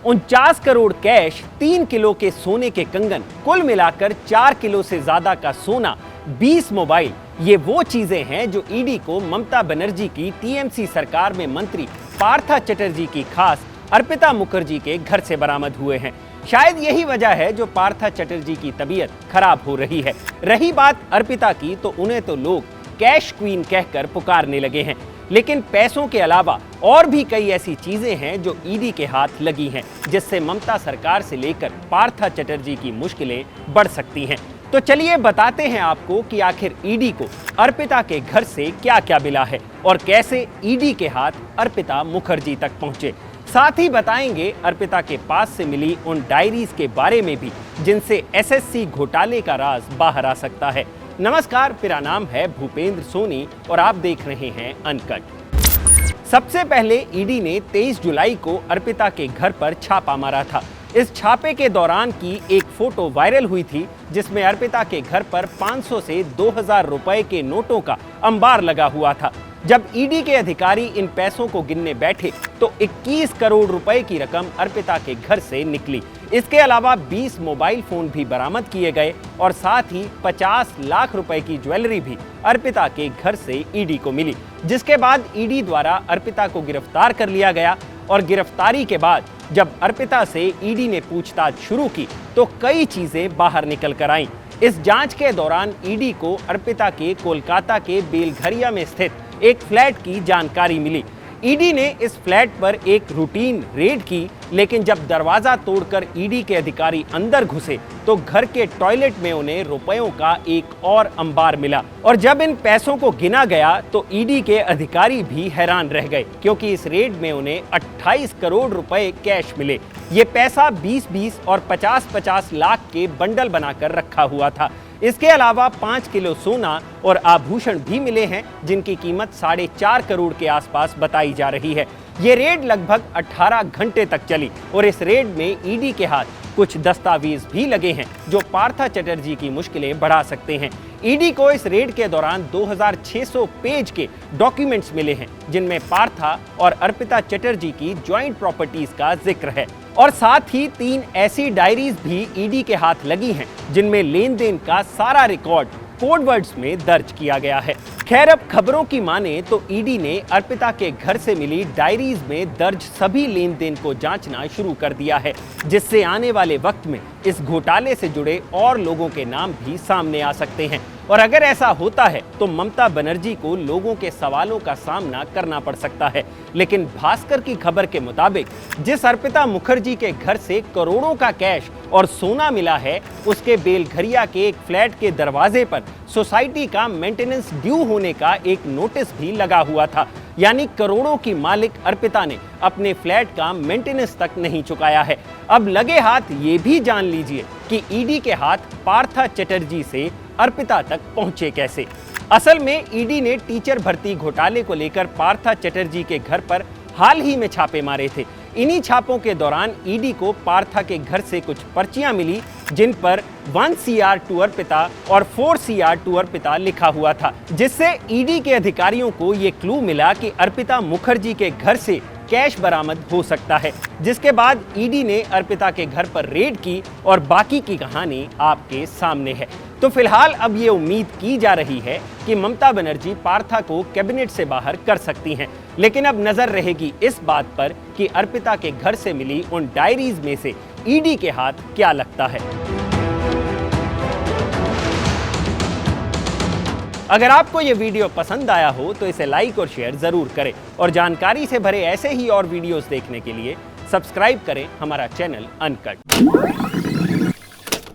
49 crore cash, 3 kilo के सोने के कंगन, कुल मिलाकर 4 किलो से ज्यादा का सोना, 20 मोबाइल, ये वो चीजें हैं जो ईडी को ममता बनर्जी की टीएमसी सरकार में मंत्री पार्था चटर्जी की खास अर्पिता मुखर्जी के घर से बरामद हुए हैं। शायद यही वजह है जो पार्था चटर्जी की तबीयत खराब हो रही है। रही बात अर्पिता की, तो उन्हें तो लोग कैश क्वीन कहकर पुकारने लगे हैं, लेकिन पैसों के अलावा और भी कई ऐसी चीजें हैं जो ईडी के हाथ लगी हैं, जिससे ममता सरकार से लेकर पार्था चटर्जी की मुश्किलें बढ़ सकती हैं। तो चलिए बताते हैं आपको कि आखिर ईडी को अर्पिता के घर से क्या क्या मिला है और कैसे ईडी के हाथ अर्पिता मुखर्जी तक पहुंचे। साथ ही बताएंगे अर्पिता के पास से मिली उन डायरीज के बारे में भी जिनसे एसएससी घोटाले का राज बाहर आ सकता है। नमस्कार, मेरा नाम है भूपेंद्र सोनी और आप देख रहे हैं अनकट। सबसे पहले ईडी ने 23 जुलाई को अर्पिता के घर पर छापा मारा था। इस छापे के दौरान की एक फोटो वायरल हुई थी जिसमें अर्पिता के घर पर 500 से 2000 रुपए के नोटों का अंबार लगा हुआ था। जब ईडी के अधिकारी इन पैसों को गिनने बैठे तो 21 करोड़ रुपए की रकम अर्पिता के घर से निकली। इसके अलावा 20 मोबाइल फोन भी बरामद किए गए और साथ ही 50 लाख रुपए की ज्वेलरी भी अर्पिता के घर से ईडी को मिली, जिसके बाद ईडी द्वारा अर्पिता को गिरफ्तार कर लिया गया। और गिरफ्तारी के बाद जब अर्पिता से ईडी ने पूछताछ शुरू की तो कई चीजें बाहर निकल कर आईं। इस जांच के दौरान ईडी को अर्पिता के कोलकाता के बेलघरिया में स्थित एक फ्लैट की जानकारी मिली। ईडी ने इस फ्लैट पर एक रूटीन रेड की, लेकिन जब दरवाजा तोड़कर ईडी के अधिकारी अंदर घुसे तो घर के टॉयलेट में उन्हें रुपयों का एक और अंबार मिला। और जब इन पैसों को गिना गया तो ईडी के अधिकारी भी हैरान रह गए, क्योंकि इस रेड में उन्हें 28 करोड़ रुपए कैश मिले। ये पैसा 20-20 और 50-50 लाख के बंडल बनाकर रखा हुआ था। इसके अलावा 5 किलो सोना और आभूषण भी मिले हैं, जिनकी कीमत 4.5 करोड़ के आसपास बताई जा रही है। ये रेड लगभग 18 घंटे तक चली और इस रेड में ईडी के हाथ कुछ दस्तावेज भी लगे हैं जो पार्था चटर्जी की मुश्किलें बढ़ा सकते हैं। ईडी को इस रेड के दौरान 2600 पेज के डॉक्यूमेंट्स मिले हैं, जिनमें पार्था और अर्पिता चटर्जी की ज्वाइंट प्रॉपर्टीज का जिक्र है। और साथ ही 3 ऐसी डायरीज भी ईडी के हाथ लगी हैं जिनमें लेन देन का सारा रिकॉर्ड कोड वर्ड्स में दर्ज किया गया है। खैर, अब खबरों की माने तो ईडी ने अर्पिता के घर से मिली डायरीज में दर्ज सभी लेन देन को जांचना शुरू कर दिया है, जिससे आने वाले वक्त में इस घोटाले से जुड़े और लोगों के नाम भी सामने आ सकते हैं। और अगर ऐसा होता है तो ममता बनर्जी को लोगों के सवालों का सामना करना पड़ सकता है। लेकिन भास्कर की खबर के मुताबिक जिस अर्पिता मुखर्जी के घर से करोड़ों का कैश और सोना मिला है, उसके बेलघरिया के एक फ्लैट के दरवाजे पर सोसाइटी का मेंटेनेंस ड्यू होने का एक नोटिस भी लगा हुआ था। यानी करोड़ों की मालिक अर्पिता ने अपने फ्लैट का मेंटेनेंस तक नहीं चुकाया है। अब लगे हाथ ये भी जान लीजिए कि ईडी के हाथ पार्था चटर्जी से अर्पिता तक पहुंचे कैसे। असल में ईडी ने टीचर भर्ती घोटाले को लेकर पार्था चटर्जी के घर पर हाल ही में छापे मारे थे। इन्हीं छापों के दौरान ईडी को पार्था के घर से कुछ पर्चियां मिली जिन पर 1 CR टू अर्पिता और 4 CR टू अर्पिता लिखा हुआ था, जिससे ईडी के अधिकारियों को ये क्लू मिला कि अर्पिता मुखर्जी के घर से कैश बरामद हो सकता है। जिसके बाद ईडी ने अर्पिता के घर पर रेड की और बाकी की कहानी आपके सामने है। तो फिलहाल अब ये उम्मीद की जा रही है कि ममता बनर्जी पार्था को कैबिनेट से बाहर कर सकती हैं, लेकिन अब नजर रहेगी इस बात पर कि अर्पिता के घर से मिली उन डायरीज में से ईडी के हाथ क्या लगता है। अगर आपको ये वीडियो पसंद आया हो तो इसे लाइक और शेयर जरूर करें और जानकारी से भरे ऐसे ही और वीडियोस देखने के लिए सब्सक्राइब करें हमारा चैनल अनकट।